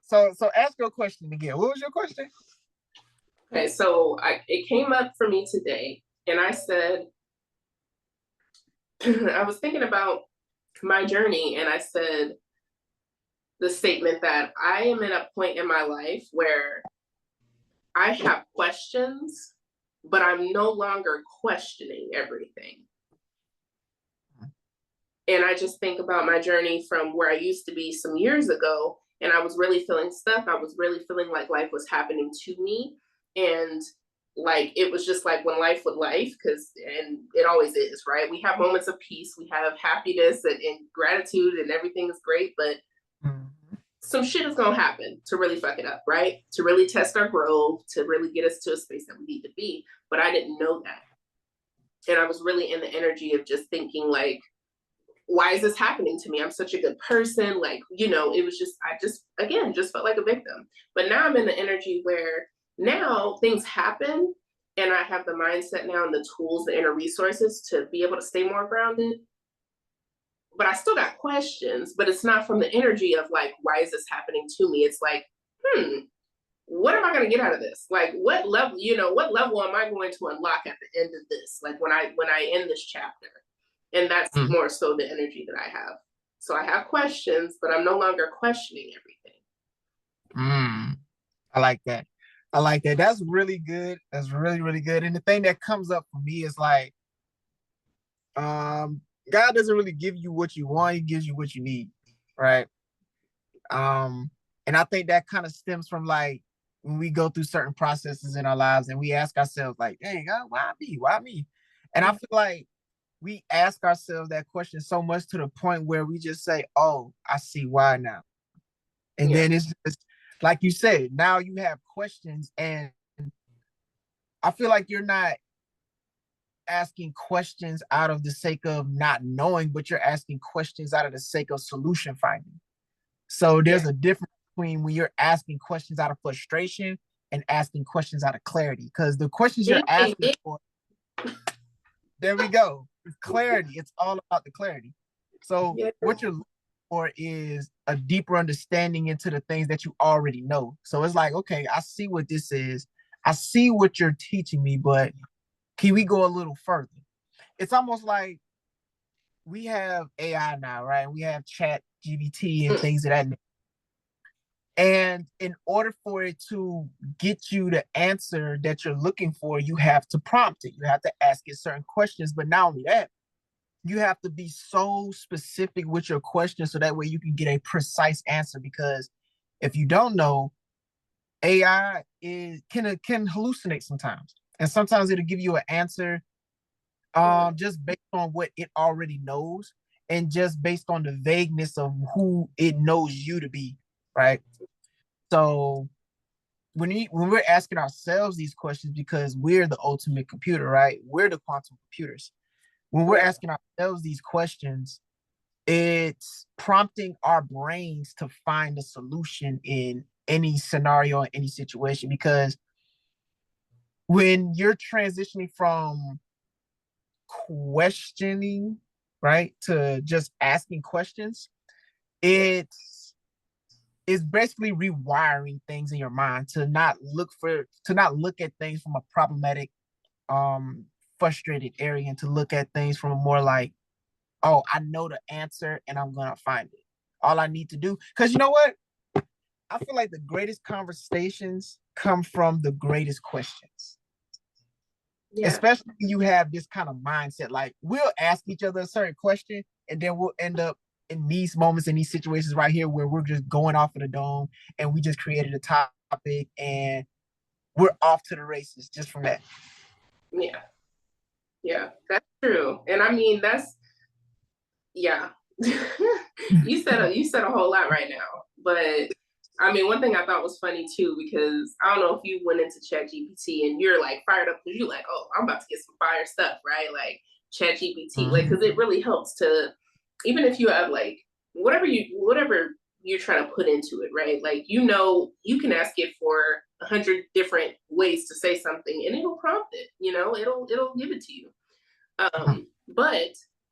So ask your question again. What was your question? Okay, so it came up for me today, and I said, I was thinking about my journey, and I said the statement that I am at a point in my life where I have questions, but I'm no longer questioning everything. And I just think about my journey from where I used to be some years ago, and I was really feeling stuck. I was really feeling like life was happening to me. And like it was just like when life would life, and it always is, right? We have moments of peace, we have happiness and gratitude, and everything is great, but some shit is gonna happen to really fuck it up, right? To really test our growth, to really get us to a space that we need to be. But I didn't know that. And I was really in the energy of just thinking like, why is this happening to me? I'm such a good person. Like, it was just, again, just felt like a victim. But now I'm in the energy where now things happen and I have the mindset now and the tools, the inner resources to be able to stay more grounded. But I still got questions, but it's not from the energy of like, why is this happening to me? It's like, what am I going to get out of this? Like, what level am I going to unlock at the end of this? Like when I end this chapter. And that's more so the energy that I have. So I have questions, but I'm no longer questioning everything. I like that. I like that. That's really good. That's really, really good. And the thing that comes up for me is like, God doesn't really give you what you want. He gives you what you need. Right. And I think that kind of stems from like when we go through certain processes in our lives and we ask ourselves like, hey, God, why me? Why me? And I feel like we ask ourselves that question so much to the point where we just say, oh, I see why now. And then it's just like you said, now you have questions, and I feel like you're not asking questions out of the sake of not knowing, but you're asking questions out of the sake of solution finding. So there's a difference between when you're asking questions out of frustration and asking questions out of clarity, because the questions you're asking for, there we go. It's clarity. It's all about the clarity. So what you're looking for is a deeper understanding into the things that you already know. So it's like, okay, I see what this is. I see what you're teaching me, but can we go a little further? It's almost like we have AI now, right? We have chat GBT and things of that nature. And in order for it to get you the answer that you're looking for, you have to prompt it. You have to ask it certain questions. But not only that, you have to be so specific with your question so that way you can get a precise answer. Because if you don't know, AI can hallucinate sometimes. And sometimes it'll give you an answer just based on what it already knows and just based on the vagueness of who it knows you to be, right? So when we're asking ourselves these questions, because we're the ultimate computer, right? We're the quantum computers. When we're asking ourselves these questions, it's prompting our brains to find a solution in any scenario, in any situation. Because when you're transitioning from questioning, right, to just asking questions, it's basically rewiring things in your mind to not look at things from a problematic, frustrated area, and to look at things from a more like, oh, I know the answer and I'm gonna find it. All I need to do, because you know what? I feel like the greatest conversations come from the greatest questions. Especially when you have this kind of mindset. Like we'll ask each other a certain question and then we'll end up in these moments, in these situations right here where we're just going off of the dome and we just created a topic and we're off to the races just from that. Yeah, that's true. And I mean, you said a whole lot right now. But I mean, one thing I thought was funny too, because I don't know if you went into ChatGPT and you're like fired up because you're like, oh, I'm about to get some fire stuff, right? Like ChatGPT, like, because it really helps to, even if you have like whatever you're trying to put into it, right? Like, you can ask it for 100 different ways to say something and it'll prompt it, it'll give it to you. But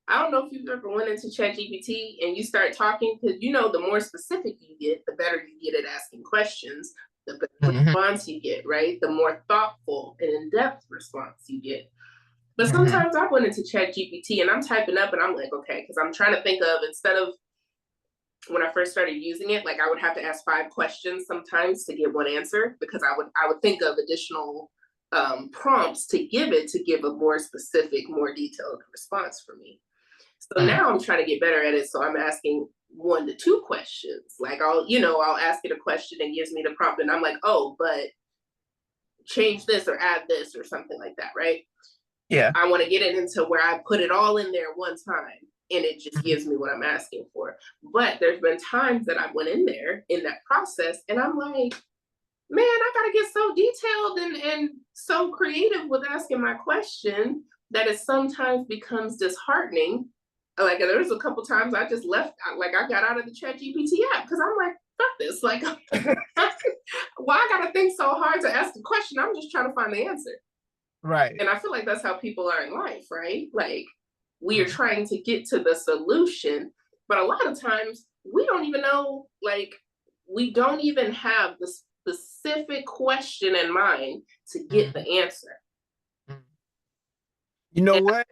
I don't know if you've ever went into ChatGPT and you start talking, because you know the more specific you get, the better you get at asking questions, the better Mm-hmm. response you get, right? The more thoughtful and in-depth response you get. But Mm-hmm. sometimes I went into ChatGPT and I'm typing up and I'm like, okay, because I'm trying to think of, instead of when I first started using it, like I would have to ask 5 questions sometimes to get one answer, because I would think of additional prompts to give it, to give a more specific, more detailed response for me. So Mm-hmm. now I'm trying to get better at it. So I'm asking 1 to 2 questions. Like I'll ask it a question and gives me the prompt, and I'm like, oh, but change this or add this or something like that, right? Yeah. I want to get it into where I put it all in there one time and it just Mm-hmm. gives me what I'm asking for. But there's been times that I went in there in that process and I'm like, man, I gotta get so detailed and so creative with asking my question that it sometimes becomes disheartening. Like there was a couple times I just left, like I got out of the Chat GPT app because I'm like, fuck this. Like, why I gotta think so hard to ask a question? I'm just trying to find the answer. Right. And I feel like that's how people are in life, right? Like we are Mm-hmm. trying to get to the solution, but a lot of times we don't even know, like, we don't even have the specific question in mind to get Mm-hmm. the answer. You know And what?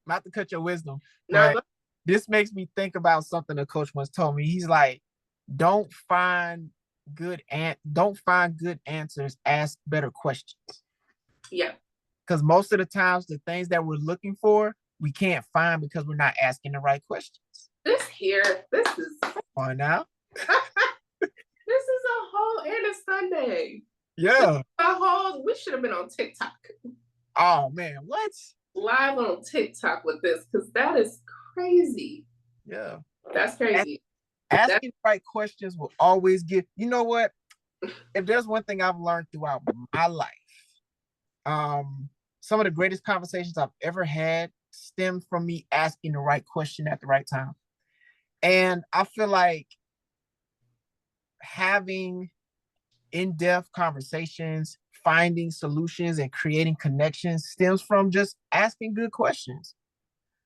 Not to cut your wisdom, now, but this makes me think about something a coach once told me. He's like, don't find don't find good answers, ask better questions. yeah, Because most of the times the things that we're looking for, we can't find because we're not asking the right questions. this is On now. this is a whole, and it's Sunday. Yeah. We should have been on TikTok. Oh man, what? Live on TikTok with this, because that is crazy. Yeah. That's crazy. Asking the right questions will always give. You know what? If there's one thing I've learned throughout my life, some of the greatest conversations I've ever had stem from me asking the right question at the right time. And I feel like having in-depth conversations, finding solutions, and creating connections stems from just asking good questions.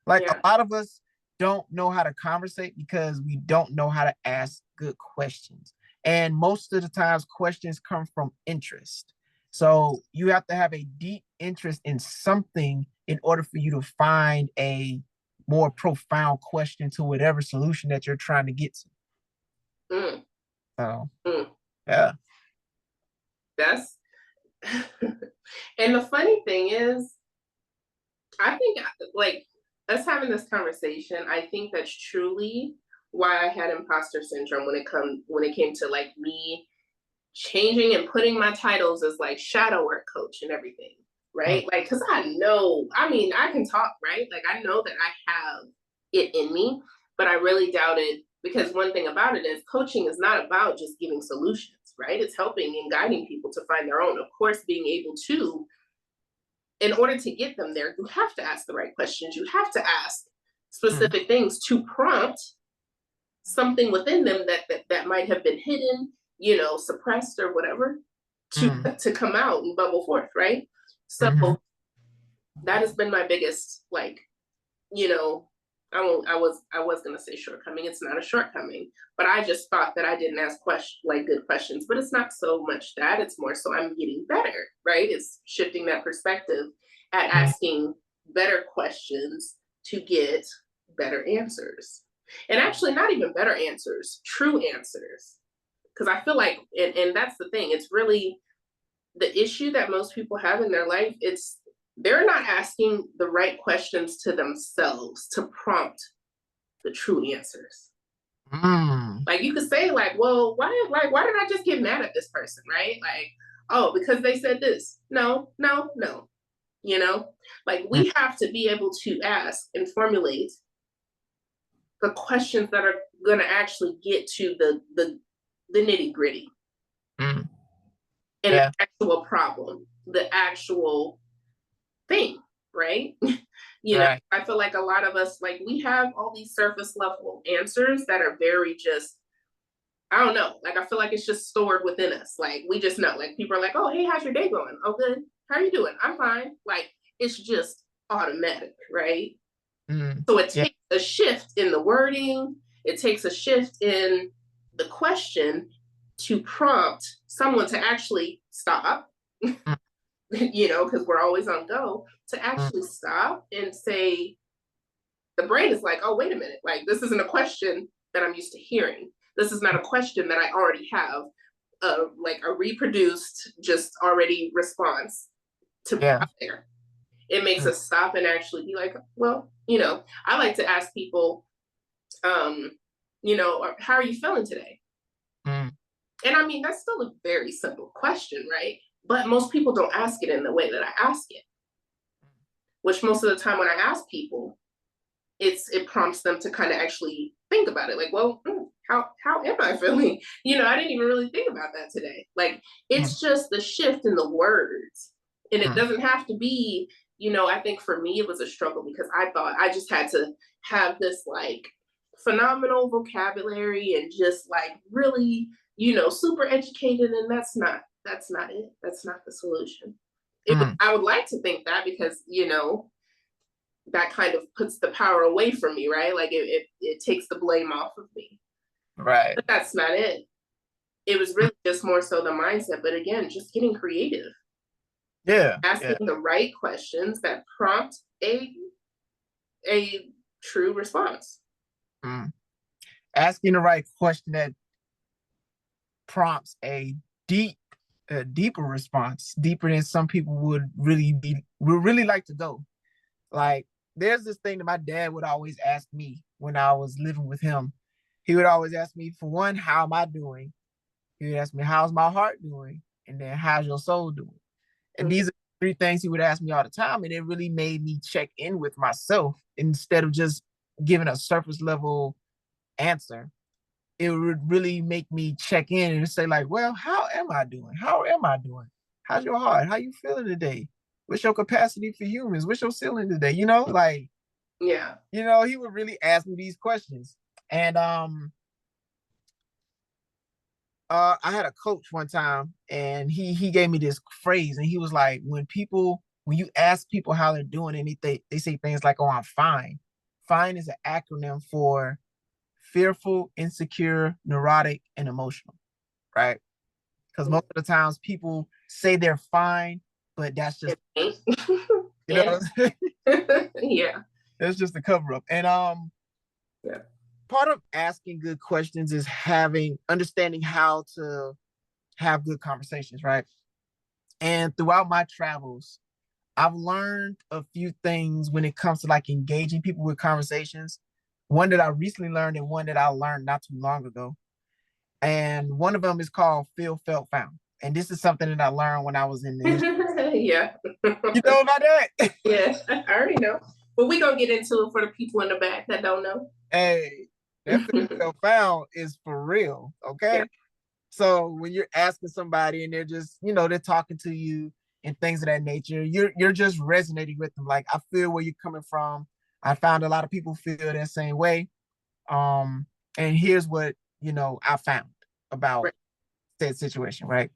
Like Yeah. a lot of us don't know how to conversate because we don't know how to ask good questions. And most of the times, questions come from interest. So you have to have a deep interest in something in order for you to find a more profound question to whatever solution that you're trying to get to. Mm, So, mm. yeah. That's and the funny thing is, I think like us having this conversation, I think that's truly why I had imposter syndrome when it came to like me changing and putting my titles as like shadow work coach and everything, Mm, right? Like, because I know, I mean, I can talk, right? Like, I know that I have it in me, but I really doubted, because one thing about it is coaching is not about just giving solutions, right? It's helping and guiding people to find their own. Of course, being able to, in order to get them there, you have to ask the right questions. You have to ask mm, specific things to prompt something within them that might have been hidden, suppressed or whatever, to mm, to come out and bubble forth, right? So mhm, that has been my biggest, like, you know, I was gonna say shortcoming. It's not a shortcoming, but I just thought that I didn't ask good questions. But it's not so much that, it's more so I'm getting better, right? It's shifting that perspective at mm, asking better questions to get better answers. And actually not even better answers, true answers. Because I feel like, and that's the thing, it's really the issue that most people have in their life. It's they're not asking the right questions to themselves to prompt the true answers. mm, Like you could say, like, well, why did I just get mad at this person, right? Like, oh, because they said this. No, no, no. Like mm, we have to be able to ask and formulate the questions that are going to actually get to the nitty gritty mm. and the Yeah. actual problem, the actual thing, right? Right. I feel like a lot of us, like, we have all these surface level answers that are very just, I don't know. Like, I feel like it's just stored within us. Like, we just know. Like, people are like, oh, hey, how's your day going? Oh, good. How are you doing? I'm fine. Like, it's just automatic, right? So it Yeah. takes a shift in the wording, it takes a shift in the question to prompt someone to actually stop, Mm, because we're always on go, to mm, actually stop and say, the brain is like, oh, wait a minute, like this isn't a question that I'm used to hearing. This is not a question that I already have, like a reproduced, just already response to put yeah. out there. It makes Mm, us stop and actually be like, well, I like to ask people, um, how are you feeling today? mm, And I mean, that's still a very simple question, right? But most people don't ask it in the way that I ask it, which most of the time when I ask people, it prompts them to kind of actually think about it. Like, well, how am I feeling? I didn't even really think about that today. Like, mm, it's just the shift in the words. And it mm, doesn't have to be, I think for me it was a struggle because I thought I just had to have this like phenomenal vocabulary and just like really, super educated. And that's not it. That's not the solution. mm. I would like to think that because, that kind of puts the power away from me, right? Like it takes the blame off of me. Right. But that's not it. It was Mm, really just more so the mindset. But again, just getting creative, yeah. asking Yeah. the right questions that prompt a true response. Mm. Asking the right question that prompts deep, a deeper response, deeper than some people would really like to go. Like, there's this thing that my dad would always ask me when I was living with him. He would always ask me, for one, how am I doing? He would ask me, how's my heart doing? And then, how's your soul doing? And Mm-hmm. these are three things he would ask me all the time. And it really made me check in with myself instead of just giving a surface level answer. It would really make me check in and say, like, well, how am I doing? How am I doing? How's your heart? How you feeling today? What's your capacity for humans? What's your ceiling today? Like, Yeah. he would really ask me these questions. And I had a coach one time, and he gave me this phrase, and he was like, when you ask people how they're doing, and they say things like, "Oh, I'm fine." Fine is an acronym for fearful, insecure, neurotic, and emotional, right? Because most of the times people say they're fine, but that's just you know And yeah. that's just a cover up. And Yeah. part of asking good questions is understanding how to have good conversations, right? And throughout my travels, I've learned a few things when it comes to like engaging people with conversations. One that I recently learned and one that I learned not too long ago. And one of them is called feel, felt, found. And this is something that I learned when I was in the industry. Yeah. You know about that? Yeah. I already know. But we're gonna get into it for the people in the back that don't know. Hey, that feel, felt, found is for real. Yeah. Okay. So when you're asking somebody and they're just, they're talking to you and things of that nature, you're just resonating with them. Like, I feel where you're coming from. I found a lot of people feel that same way. Um, and here's what, I found about Right. that situation, right?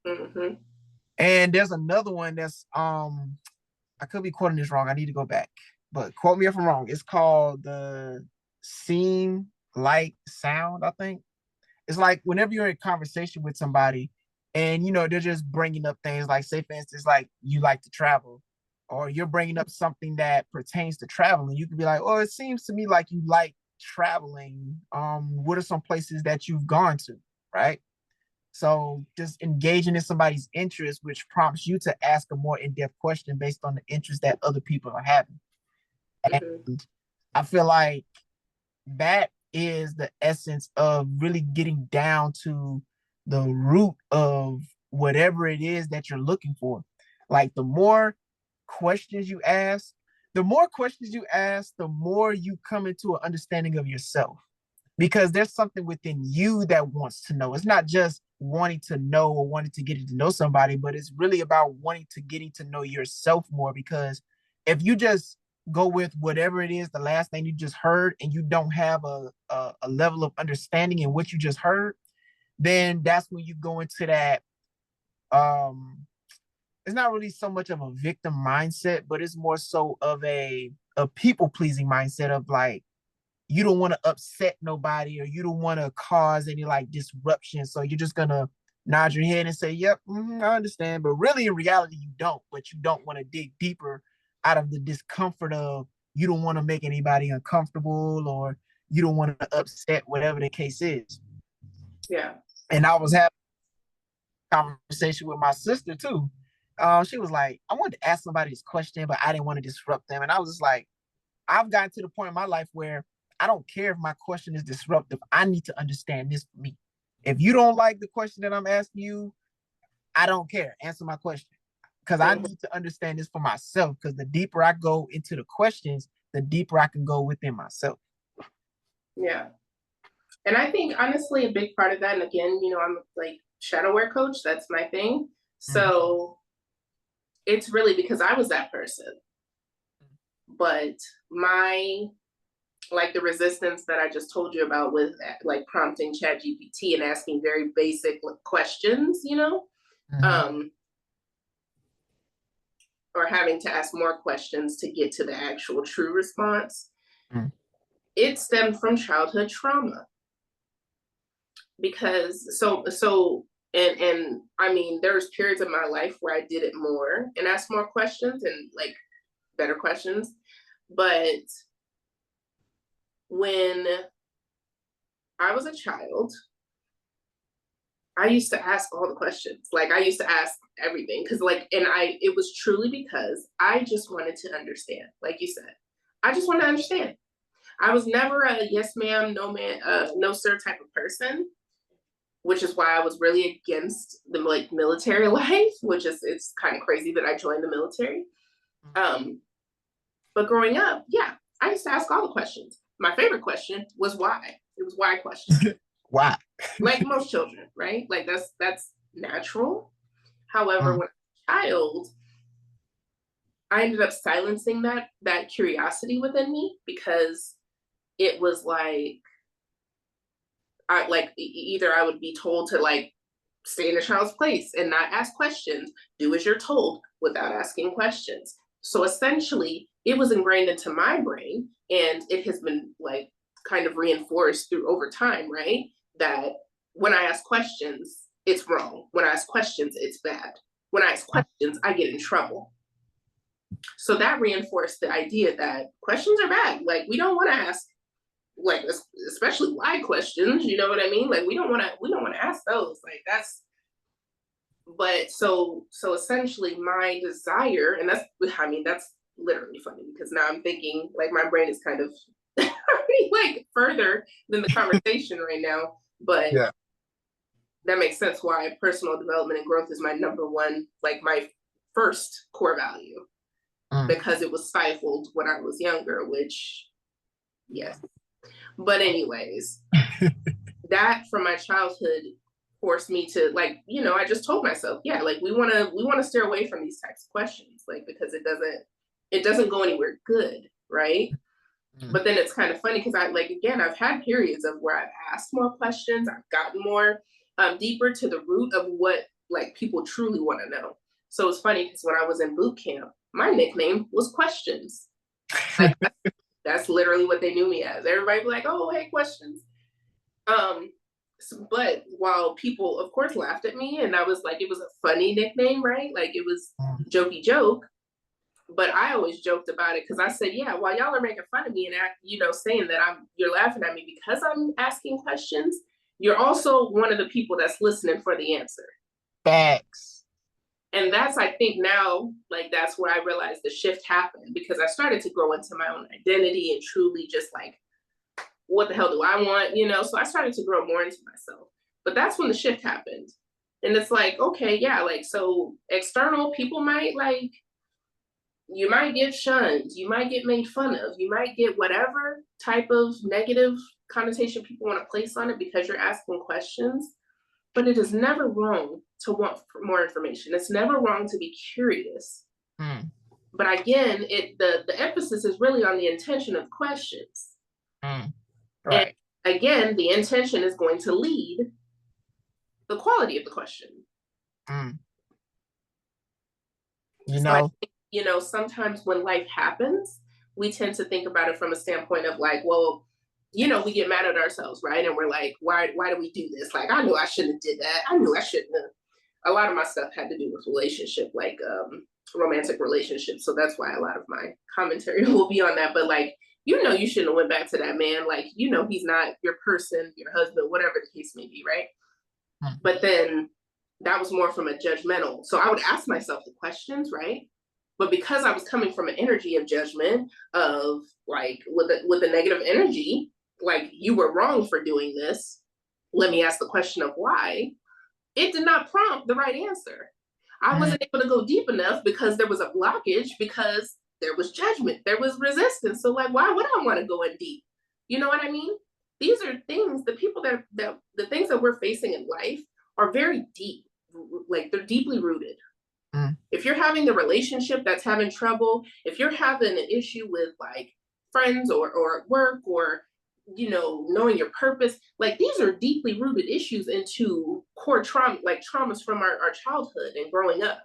Mm-hmm. And there's another one that's I could be quoting this wrong. I need to go back, but quote me if I'm wrong. It's called the scene light sound, I think. It's like whenever you're in conversation with somebody and they're just bringing up things like, say for instance, like you like to travel, or you're bringing up something that pertains to traveling. You could be like, oh, it seems to me like you like traveling. What are some places that you've gone to, right? So just engaging in somebody's interest, which prompts you to ask a more in-depth question based on the interest that other people are having. Mm-hmm. And I feel like that is the essence of really getting down to the root of whatever it is that you're looking for. Like, questions you ask, the more questions you ask, the more you come into an understanding of yourself, because there's something within you that wants to know. It's not just wanting to know or wanting to get to know somebody, but it's really about getting to know yourself more. Because if you just go with whatever it is, the last thing you just heard, and you don't have a level of understanding in what you just heard, then that's when you go into that it's not really so much of a victim mindset, but it's more so of a people pleasing mindset of like, you don't want to upset nobody or you don't want to cause any like disruption. So you're just gonna nod your head and say, yep, I understand. But really in reality, you don't, but you don't want to dig deeper out of the discomfort of you don't want to make anybody uncomfortable or you don't want to upset, whatever the case is. Yeah. And I was having a conversation with my sister too. She was like, I wanted to ask somebody this question, but I didn't want to disrupt them. And I was just like, I've gotten to the point in my life where I don't care if my question is disruptive. I need to understand this for me. If you don't like the question that I'm asking you, I don't care. Answer my question. Because I need to understand this for myself. Because the deeper I go into the questions, the deeper I can go within myself. Yeah. And I think honestly, a big part of that, and again, I'm like shadow work coach, that's my thing. So it's really because I was that person. But like the resistance that I just told you about with like prompting ChatGPT and asking very basic questions, or having to ask more questions to get to the actual true response, it stemmed from childhood trauma. Because and I mean, there's periods of my life where I did it more and asked more questions and like better questions. But when I was a child, I used to ask all the questions. Like I used to ask everything because it was truly because I just wanted to understand. Like you said, I just wanted to understand. I was never a yes ma'am, no ma'am, no sir type of person, which is why I was really against the like military life, which is, it's kind of crazy that I joined the military. But growing up, yeah, I used to ask all the questions. My favorite question was why. It was why question. Why? Like most children, right? Like that's natural. However, when I was a child, I ended up silencing that curiosity within me because it was like either I would be told to like stay in a child's place and not ask questions, do as you're told without asking questions. So essentially, it was ingrained into my brain, and it has been like kind of reinforced through over time, right? That when I ask questions, it's wrong. When I ask questions, it's bad. When I ask questions, I get in trouble. So that reinforced the idea that questions are bad. Like we don't want to ask, like especially why questions. You know what I mean? Like we don't want to ask those. Like that's. But so essentially, my desire, and that's literally funny because now I'm thinking like my brain is kind of like further than the conversation right now. But yeah, that makes sense why personal development and growth is my number one, like my first core value, because it was stifled when I was younger, which, yes. But anyways, that from my childhood forced me to like, I just told myself, yeah, like we want to steer away from these types of questions, like because it doesn't go anywhere good, right? But then it's kind of funny because I've had periods of where I've asked more questions, I've gotten more deeper to the root of what like people truly want to know. So it's funny because when I was in boot camp, my nickname was Questions. Like that's literally what they knew me as. Everybody be like, "Oh, hey, Questions." But while people, of course, laughed at me, and I was like, it was a funny nickname, right? Like it was jokey joke. But I always joked about it because I said, yeah, while y'all are making fun of me and saying that you're laughing at me because I'm asking questions, you're also one of the people that's listening for the answer. Facts. And that's, I think now, like that's where I realized the shift happened because I started to grow into my own identity and truly just like, what the hell do I want? So I started to grow more into myself. But that's when the shift happened. And it's like, okay, yeah, like so external people might like, you might get shunned, you might get made fun of, you might get whatever type of negative connotation people want to place on it because you're asking questions. But it is never wrong to want more information. It's never wrong to be curious. But again, the emphasis is really on the intention of questions. Right. And again, the intention is going to lead the quality of the question. You So I know? think, sometimes when life happens, we tend to think about it from a standpoint of like, well, we get mad at ourselves, right? And we're like, why do we do this? Like, I knew I shouldn't have did that. I knew I shouldn't have. A lot of my stuff had to do with relationship, like romantic relationships. So that's why a lot of my commentary will be on that. But like, you shouldn't have went back to that man. Like, he's not your person, your husband, whatever the case may be, right? Mm, But then that was more from a judgmental. So I would ask myself the questions, right? But because I was coming from an energy of judgment, of like with a negative energy, like you were wrong for doing this. Let me ask the question of why. It did not prompt the right answer. I mm, wasn't able to go deep enough because there was a blockage, because there was judgment, there was resistance. So like, why would I want to go in deep? You know what I mean? These are things, the people that the things that we're facing in life are very deep. Like they're deeply rooted. mm, If you're having the relationship that's having trouble, if you're having an issue with like friends or work, or knowing your purpose, like these are deeply rooted issues into core trauma, like traumas from our childhood and growing up,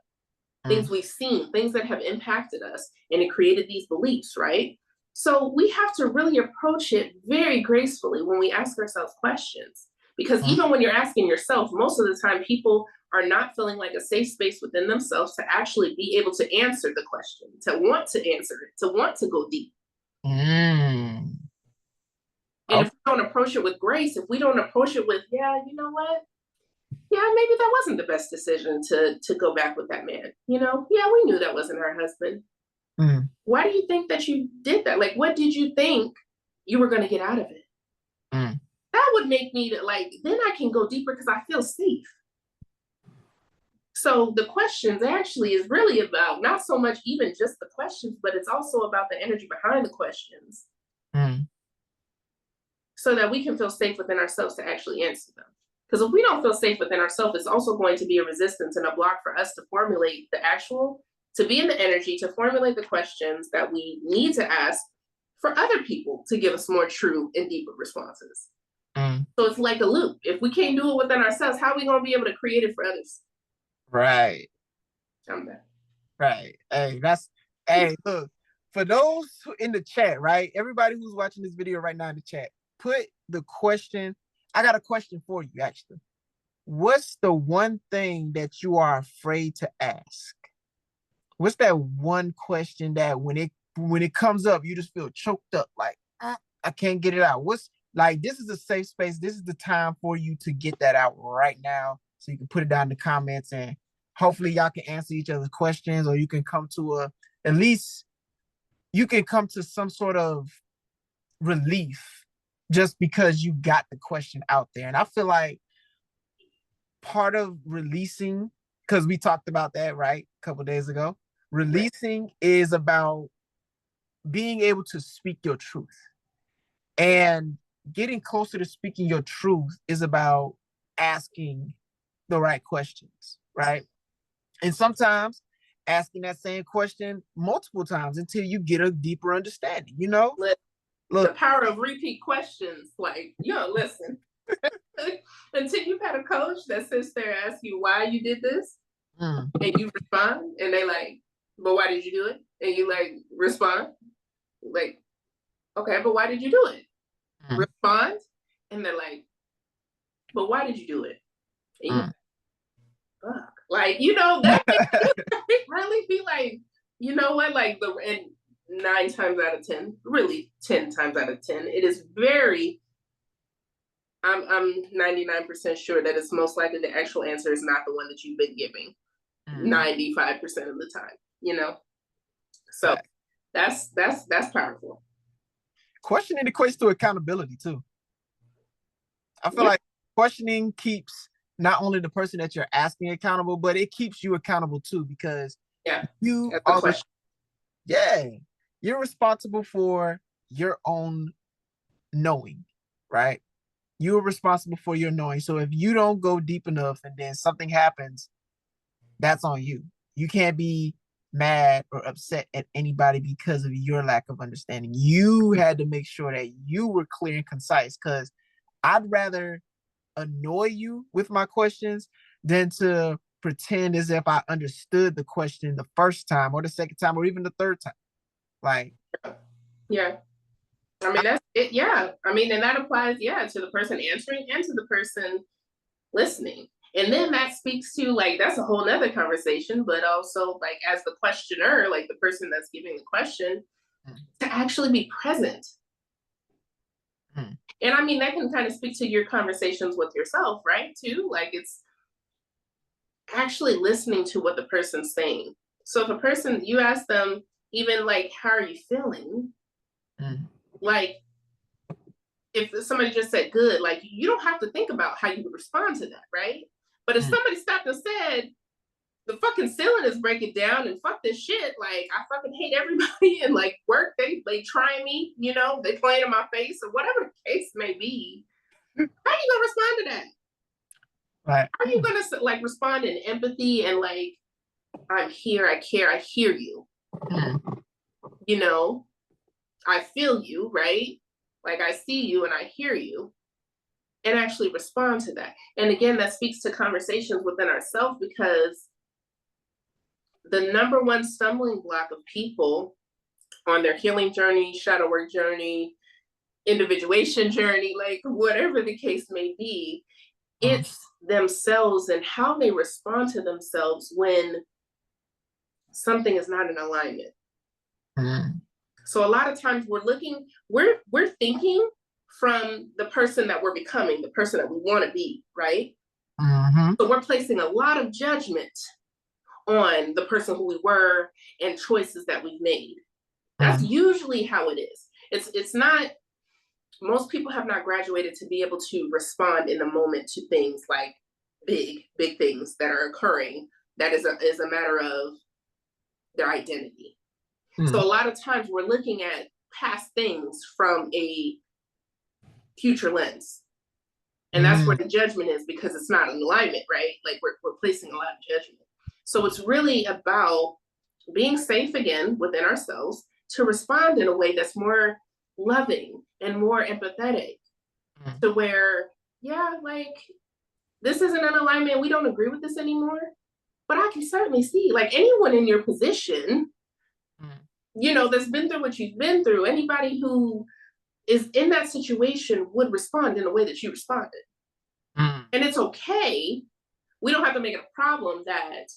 mm, things we've seen, things that have impacted us, and it created these beliefs, right? So we have to really approach it very gracefully when we ask ourselves questions. Because mm, even when you're asking yourself, most of the time people are not feeling like a safe space within themselves to actually be able to answer the question, to want to answer it, to want to go deep. mm. And Okay. if we don't approach it with grace, if we don't approach it with, yeah, you know what? Yeah, maybe that wasn't the best decision to go back with that man. Yeah, we knew that wasn't our husband. Mm, Why do you think that you did that? Like, what did you think you were going to get out of it? mm, That would make me like, then I can go deeper because I feel safe. So the questions actually is really about not so much even just the questions, but it's also about the energy behind the questions, mm, so that we can feel safe within ourselves to actually answer them. Because if we don't feel safe within ourselves, it's also going to be a resistance and a block for us to formulate to be in the energy, to formulate the questions that we need to ask for other people to give us more true and deeper responses. mm. So it's like a loop. If we can't do it within ourselves, how are we going to be able to create it for others? Right. I'm back. Right. Hey, look, for those in the chat, right? Everybody who's watching this video right now in the chat, put the question. I got a question for you, actually. What's the one thing that you are afraid to ask? What's that one question that when it comes up, you just feel choked up, like I can't get it out? What's like this is a safe space. This is the time for you to get that out right now. So you can put it down in the comments, and hopefully y'all can answer each other's questions, or you can come to at least you can come to some sort of relief just because you got the question out there. And I feel like part of releasing, because we talked about that, right, a couple days ago, releasing is about being able to speak your truth. And getting closer to speaking your truth is about asking the right questions, right? And sometimes asking that same question multiple times until you get a deeper understanding, The Look, power of repeat questions. Like, listen. Until you've had a coach that sits there and asks you why you did this, and you respond, and they like, but why did you do it? And you like respond, like, okay, but why did you do it? Respond, and they're like, but why did you do it? And you fuck, like, that really be like, you know what, like and 9 times out of 10, really 10 times out of 10, it is very. I'm 99% sure that it's most likely the actual answer is not the one that you've been giving 95% of the time. So that's powerful. Questioning equates to accountability too. I feel like questioning keeps not only the person that you're asking accountable, but it keeps you accountable too, because you are, you're responsible for your own knowing, right? You're responsible for your knowing. So if you don't go deep enough and then something happens, that's on you. You can't be mad or upset at anybody because of your lack of understanding. You had to make sure that you were clear and concise, because I'd rather annoy you with my questions than to pretend as if I understood the question the first time or the second time or even the third time. Like, yeah. I mean, that's it. Yeah. I mean, and that applies, yeah, to the person answering and to the person listening. And then that speaks to like, that's a whole nother conversation, but also like as the questioner, like the person that's giving the question, to actually be present. And I mean, that can kind of speak to your conversations with yourself, right? Too. Like it's actually listening to what the person's saying. So if a person, you ask them, even like, how are you feeling? Like, if somebody just said good, like you don't have to think about how you would respond to that, right? But if somebody stopped and said, the fucking ceiling is breaking down and fuck this shit, like I fucking hate everybody and like work, they trying me, you know, they playing in my face or whatever the case may be, how are you gonna respond to that? right. How are you gonna like respond in empathy and like, I'm here, I care, I hear you. You know, I feel you, right? Like I see you and I hear you, and actually respond to that. And again, that speaks to conversations within ourselves, because the number one stumbling block of people on their healing journey, shadow work journey, individuation journey, like whatever the case may be, it's themselves and how they respond to themselves when something is not in alignment. So a lot of times we're thinking from the person that we're becoming, the person that we want to be, right? So we're placing a lot of judgment on the person who we were and choices that we've made. That's usually how it is. It's not, most people have not graduated to be able to respond in the moment to things like big things that are occurring. That is a matter of their identity. So a lot of times we're looking at past things from a future lens. And that's where the judgment is, because it's not in alignment, right? Like we're placing a lot of judgment. So it's really about being safe again within ourselves to respond in a way that's more loving and more empathetic, to where, yeah, like this isn't in alignment. We don't agree with this anymore. But I can certainly see, like anyone in your position, you know, that's been through what you've been through, anybody who is in that situation would respond in the way that you responded. And it's okay. We don't have to make it a problem that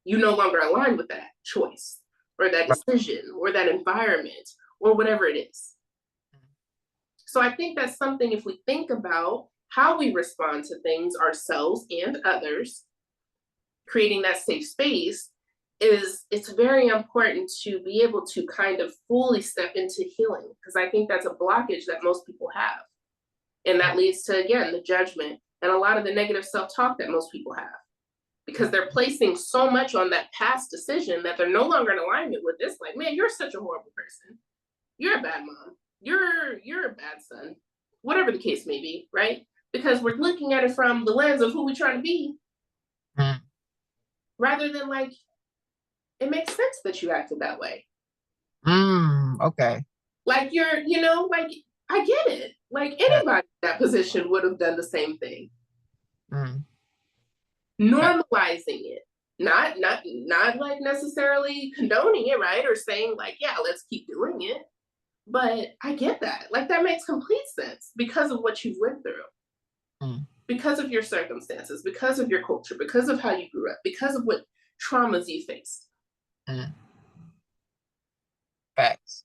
you no longer align with that choice or that decision or that environment or whatever it is. So I think that's something, if we think about how we respond to things, ourselves and others, creating that safe space, it's very important to be able to kind of fully step into healing, because I think that's a blockage that most people have. And that leads to, again, the judgment and a lot of the negative self-talk that most people have, because they're placing so much on that past decision that they're no longer in alignment with this. Like, man, you're such a horrible person. You're a bad mom. You're a bad son. Whatever the case may be, right? Because we're looking at it from the lens of who we're trying to be, rather than like, it makes sense that you acted that way. Okay. Like you know, like I get it. Like anybody in that position would have done the same thing. Normalizing it, not like necessarily condoning it, right? Or saying like, yeah, let's keep doing it. But I get that. Like that makes complete sense because of what you've went through, because of your circumstances, because of your culture, because of how you grew up, because of what traumas you faced. Facts.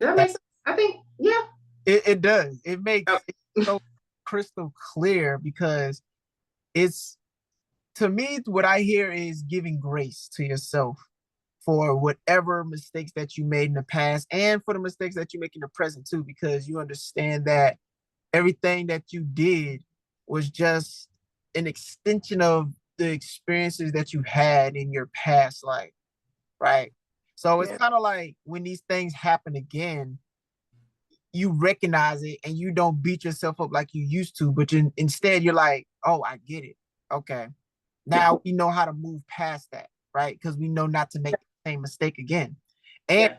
That makes sense. I think, yeah. It does. It makes it so crystal clear, because it's, to me, what I hear is giving grace to yourself for whatever mistakes that you made in the past and for the mistakes that you make in the present too, because you understand that everything that you did was just an extension of the experiences that you had in your past life, right? So it's kind of like when these things happen again, you recognize it and you don't beat yourself up like you used to, but instead you're like, oh, I get it. Okay. Now we know how to move past that, right? Because we know not to make the same mistake again. And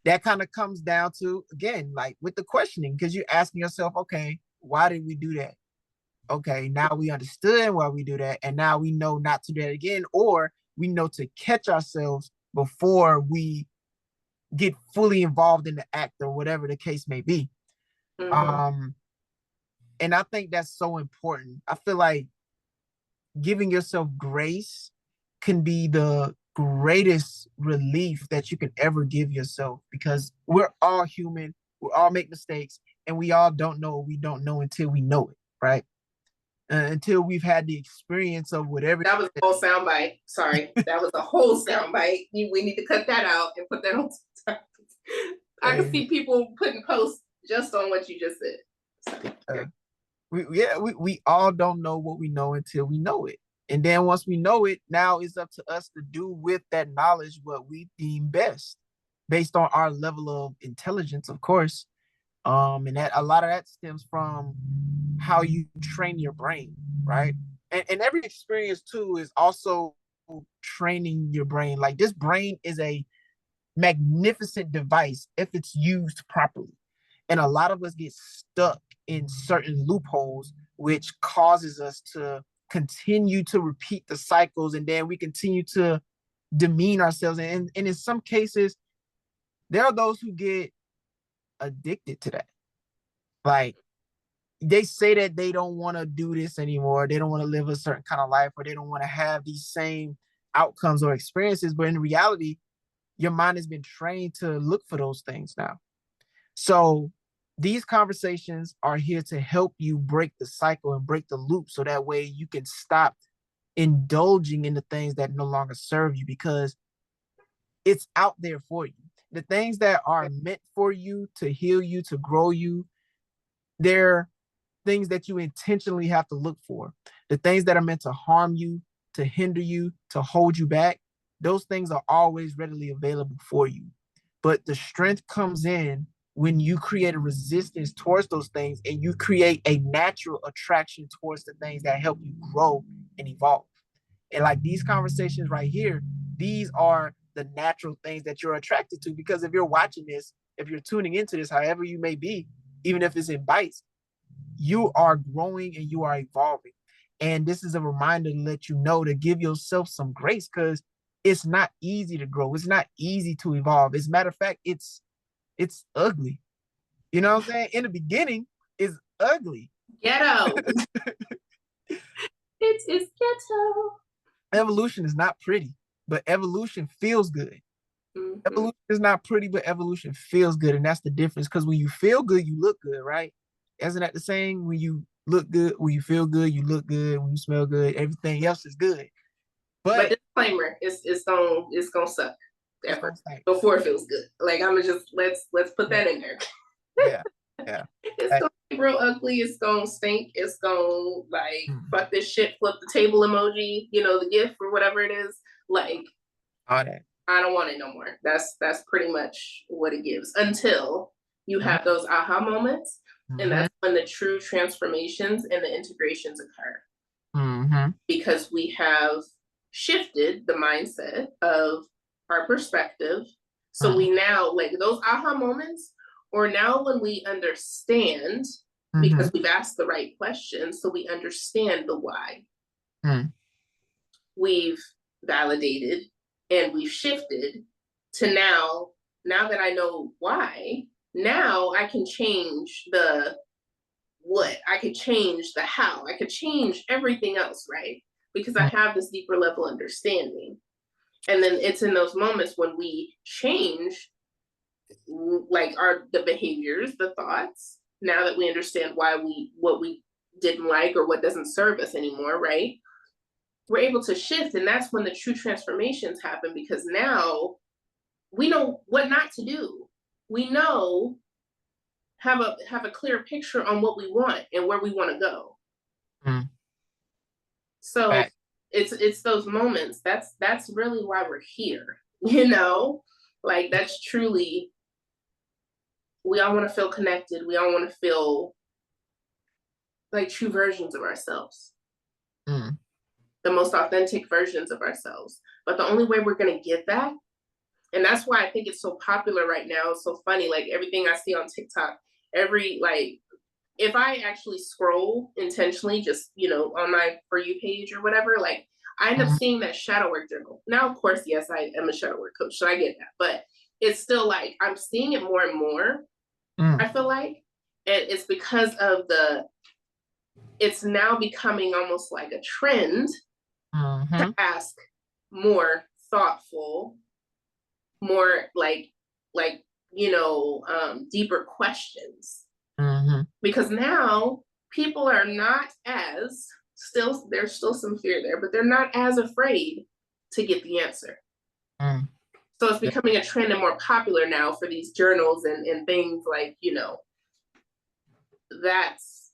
that kind of comes down to, again, like with the questioning, because you're asking yourself, okay, why did we do that? Okay, now we understood why we do that, and now we know not to do that again, or we know to catch ourselves before we get fully involved in the act or whatever the case may be. Mm-hmm. Um, and I think that's so important. I feel like giving yourself grace can be the greatest relief that you can ever give yourself, because we're all human, we all make mistakes, and we all don't know what we don't know until we know it, right? Until we've had the experience of whatever. That was a whole soundbite. Sorry, that was a whole soundbite. We need to cut that out and put that on TikTok. I can see people putting posts just on what you just said. So, We all don't know what we know until we know it. And then once we know it, now it's up to us to do with that knowledge what we deem best based on our level of intelligence, of course. And that a lot of that stems from how you train your brain, right? And every experience too is also training your brain. Like this brain is a magnificent device if it's used properly. And a lot of us get stuck in certain loopholes, which causes us to continue to repeat the cycles. And then we continue to demean ourselves. And in some cases, there are those who get addicted to that. Like they say that they don't want to do this anymore. They don't want to live a certain kind of life, or they don't want to have these same outcomes or experiences. But in reality, your mind has been trained to look for those things now. So these conversations are here to help you break the cycle and break the loop, so that way you can stop indulging in the things that no longer serve you, because it's out there for you. The things that are meant for you to heal you, to grow you, they're things that you intentionally have to look for. The things that are meant to harm you, to hinder you, to hold you back, those things are always readily available for you. But the strength comes in when you create a resistance towards those things, and you create a natural attraction towards the things that help you grow and evolve. And like these conversations right here, these are the natural things that you're attracted to, because if you're watching this, if you're tuning into this, however you may be, even if it's in bites, you are growing and you are evolving. And this is a reminder to let you know to give yourself some grace, because it's not easy to grow. It's not easy to evolve. As a matter of fact, it's ugly. You know what I'm saying? In the beginning, it's ugly. ghetto. It's ghetto. Evolution is not pretty, but evolution feels good. Mm-hmm. Evolution is not pretty, but evolution feels good. And that's the difference. Because when you feel good, you look good, right? Isn't that the saying? When you look good, when you feel good, you look good. When you smell good, everything else is good. But But disclaimer, it's gonna suck it's gonna effort stink. before it feels good. Like I'm gonna just let's put that in there. Yeah, yeah. It's Like, gonna be real ugly. It's gonna stink. It's gonna like mm, fuck this shit. Flip the table emoji. You know the GIF or whatever it is. Like all that. I don't want it no more. That's pretty much what it gives until you Mhm, have those aha moments, and mhm, that's when the true transformations and the integrations occur, mhm, because we have shifted the mindset of our perspective. So mhm, we now, like those aha moments, or now when we understand, because mhm, we've asked the right questions, so we understand the why. mhm, We've validated and we've shifted to now that I know why, now I can change the what, I could change the how, I could change everything else, right? Because I mhm, have this deeper level understanding. And then it's in those moments when we change, like the behaviors, the thoughts, now that we understand why what we didn't like or what doesn't serve us anymore, right? We're able to shift, and that's when the true transformations happen, because now we know what not to do. We know, have a clear picture on what we want and where we want to go. mhm. So Fact. it's those moments. That's really why we're here. You know, like that's truly, we all want to feel connected. We all want to feel like true versions of ourselves, Mm, the most authentic versions of ourselves. But the only way we're going to get that, and that's why I think it's so popular right now. It's so funny. Like everything I see on TikTok, every like if I actually scroll intentionally, just, on my For You page or whatever, like I end up seeing that shadow work journal. Now, of course, yes, I am a shadow work coach, so I get that, but it's still like I'm seeing it more and more. I feel like, and it's because of it's now becoming almost like a trend to ask more thoughtful, more deeper questions. Because now people are not as there's still some fear there, but they're not as afraid to get the answer. So it's becoming a trend and more popular now for these journals and things like, that's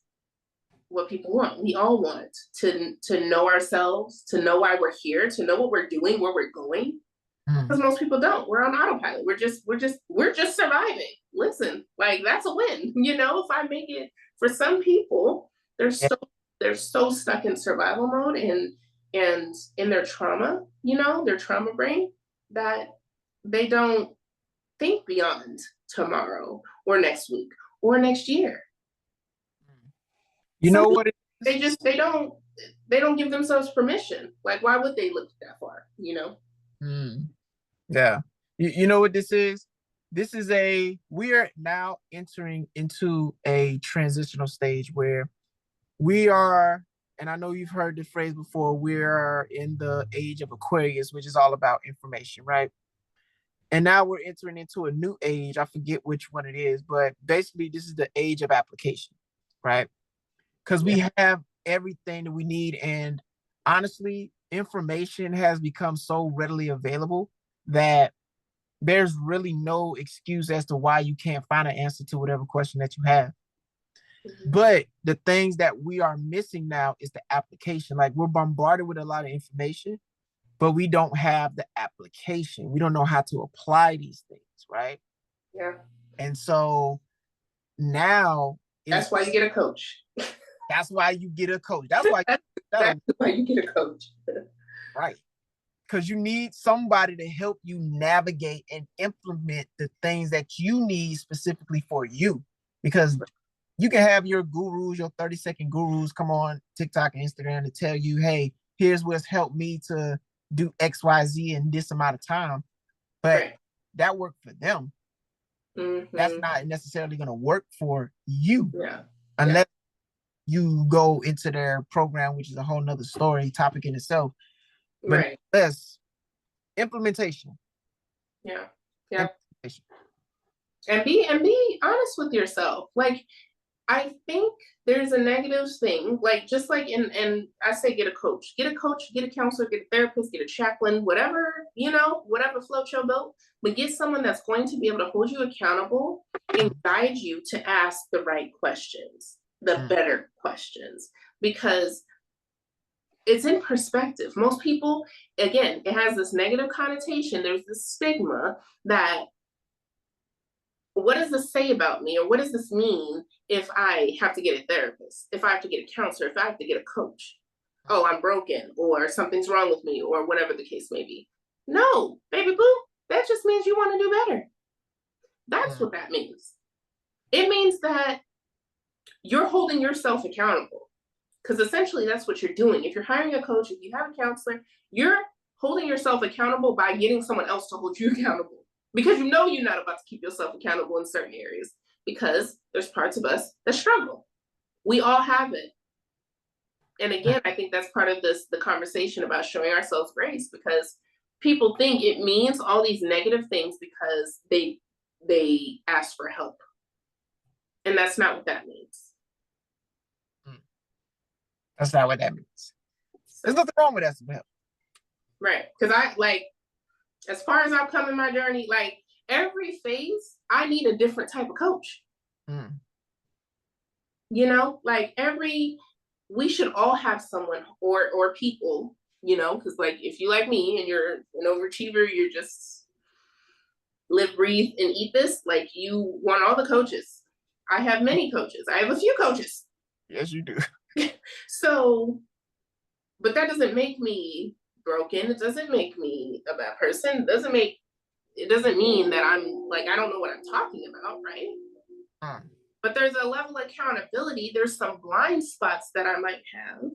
what people want. We all want to know ourselves, to know why we're here, to know what we're doing, where we're going. Because most people don't. We're on autopilot. We're just surviving. Listen, like that's a win. If I make it, for some people, they're so stuck in survival mode and in their trauma, their trauma brain, that they don't think beyond tomorrow or next week or next year. You know what? They don't give themselves permission. Like, why would they look that far? Yeah. You know what this is? We are now entering into a transitional stage where we are, and I know you've heard the phrase before, we are in the age of Aquarius, which is all about information, right? And now we're entering into a new age. I forget which one it is, but basically this is the age of application, right? Because we have everything that we need. And honestly, information has become so readily available that there's really no excuse as to why you can't find an answer to whatever question that you have. But the things that we are missing now is the application. Like, we're bombarded with a lot of information, but we don't have the application. We don't know how to apply these things, right? Yeah. And so now that's why you get a coach. That's why you get a coach. That's why you get a coach. Right. Because you need somebody to help you navigate and implement the things that you need specifically for you. Because you can have your gurus, your 30-second gurus come on TikTok and Instagram to tell you, hey, here's what's helped me to do X, Y, Z in this amount of time. But that worked for them. That's not necessarily going to work for you. Unless you go into their program, which is a whole nother topic in itself. But less implementation. Implementation. And be honest with yourself. Like, I think there's a negative thing, like just like and I say get a coach, get a counselor, get a therapist, get a chaplain, whatever, whatever floats your boat, but get someone that's going to be able to hold you accountable and guide you to ask the right questions, the better questions, because it's in perspective. Most people, again, it has this negative connotation. There's this stigma that, what does this say about me? Or what does this mean if I have to get a therapist, if I have to get a counselor, if I have to get a coach? Oh, I'm broken, or something's wrong with me, or whatever the case may be. No, baby boo, that just means you want to do better. That's what that means. It means that you're holding yourself accountable. Because essentially that's what you're doing. If you're hiring a coach, if you have a counselor, you're holding yourself accountable by getting someone else to hold you accountable. Because you're not about to keep yourself accountable in certain areas, because there's parts of us that struggle. We all have it. And again, I think that's part of the conversation about showing ourselves grace, because people think it means all these negative things because they ask for help. And that's not what that means. That's not what that means. There's nothing wrong with asking for help. Right. Because as far as I've come in my journey, like every phase, I need a different type of coach. Like we should all have someone or people, because like if you like me and you're an overachiever, you're just live, breathe, and eat this, like you want all the coaches. I have many coaches. I have a few coaches. Yes, you do. So, but that doesn't make me broken. It doesn't make me a bad person. It doesn't mean that I'm like, I don't know what I'm talking about, right? But there's a level of accountability. There's some blind spots that I might have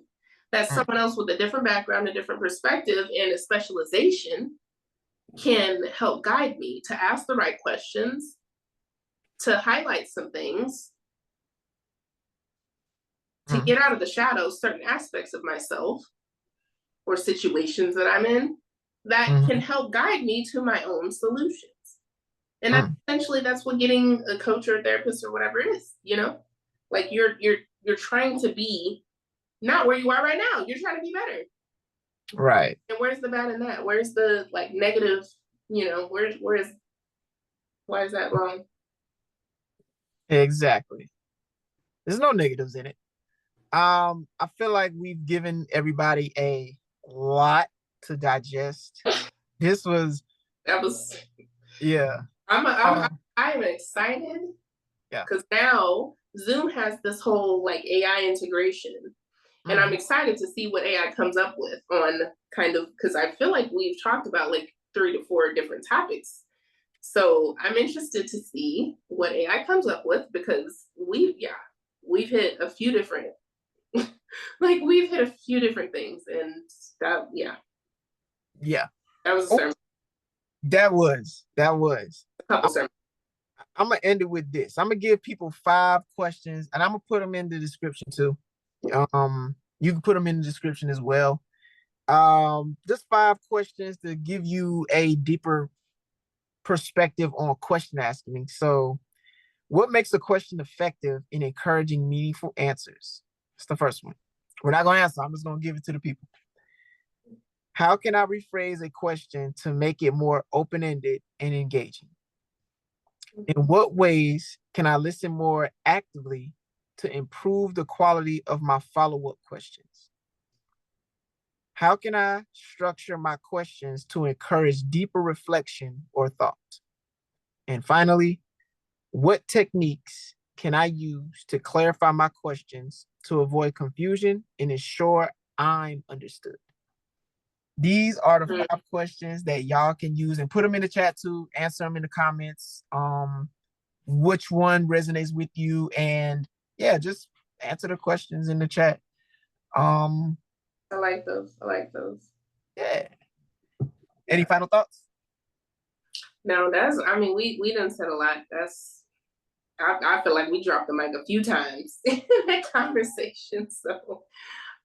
that someone else with a different background, a different perspective, and a specialization can help guide me to ask the right questions, to highlight some things, to get out of the shadows certain aspects of myself or situations that I'm in that can help guide me to my own solutions. And essentially that's what getting a coach or a therapist or whatever it is, you know? Like you're trying to be not where you are right now. You're trying to be better. Right. And where's the bad in that? Where's the like negative, you know, why is that wrong? Exactly. There's no negatives in it. I feel like we've given everybody a lot to digest. This was yeah. I'm excited. Yeah. Because now Zoom has this whole like AI integration. And I'm excited to see what AI comes up with on kind of, because I feel like we've talked about like 3 to 4 different topics. So I'm interested to see what AI comes up with, because we've hit a few different we've hit a few different things, and that that was a sermon. That was a couple sermons. I'm gonna end it with this. I'm gonna give people 5 questions, and I'm gonna put them in the description too. You can put them in the description as well. Just 5 questions to give you a deeper perspective on question asking. So, what makes a question effective in encouraging meaningful answers? That's the first one. We're not gonna answer. I'm just gonna give it to the people. How can I rephrase a question to make it more open-ended and engaging? In what ways can I listen more actively to improve the quality of my follow-up questions? How can I structure my questions to encourage deeper reflection or thought? And finally, what techniques can I use to clarify my questions to avoid confusion and ensure I'm understood? These are the 5 questions that y'all can use, and put them in the chat too. Answer them in the comments. Which one resonates with you, and just answer the questions in the chat. I like those. Yeah. Any final thoughts? No, we done said a lot. I feel like we dropped the mic a few times in that conversation. So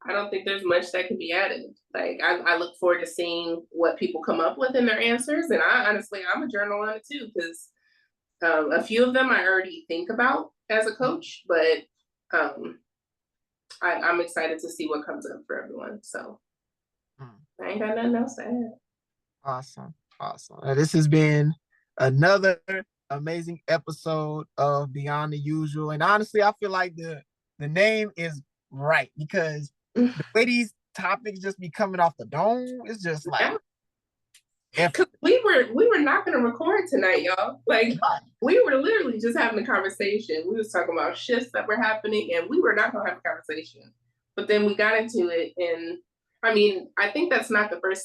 I don't think there's much that can be added. Like I look forward to seeing what people come up with in their answers. And I'm a journal on it too, because a few of them I already think about as a coach, but I'm excited to see what comes up for everyone. So I ain't got nothing else to add. Awesome. This has been another amazing episode of Beyond the Usual. And honestly, I feel like the name is right, because the way these topics just be coming off the dome, it's just like we were not gonna record tonight, y'all. Like we were literally just having a conversation. We was talking about shifts that were happening, and we were not gonna have a conversation. But then we got into it, and I mean, I think that's not the first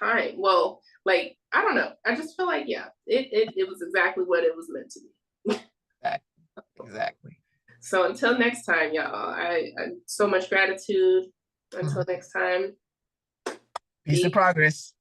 time. Well, like I don't know. I just feel like it was exactly what it was meant to be. Exactly. So until next time, y'all, I so much gratitude. Until next time. Peace and progress.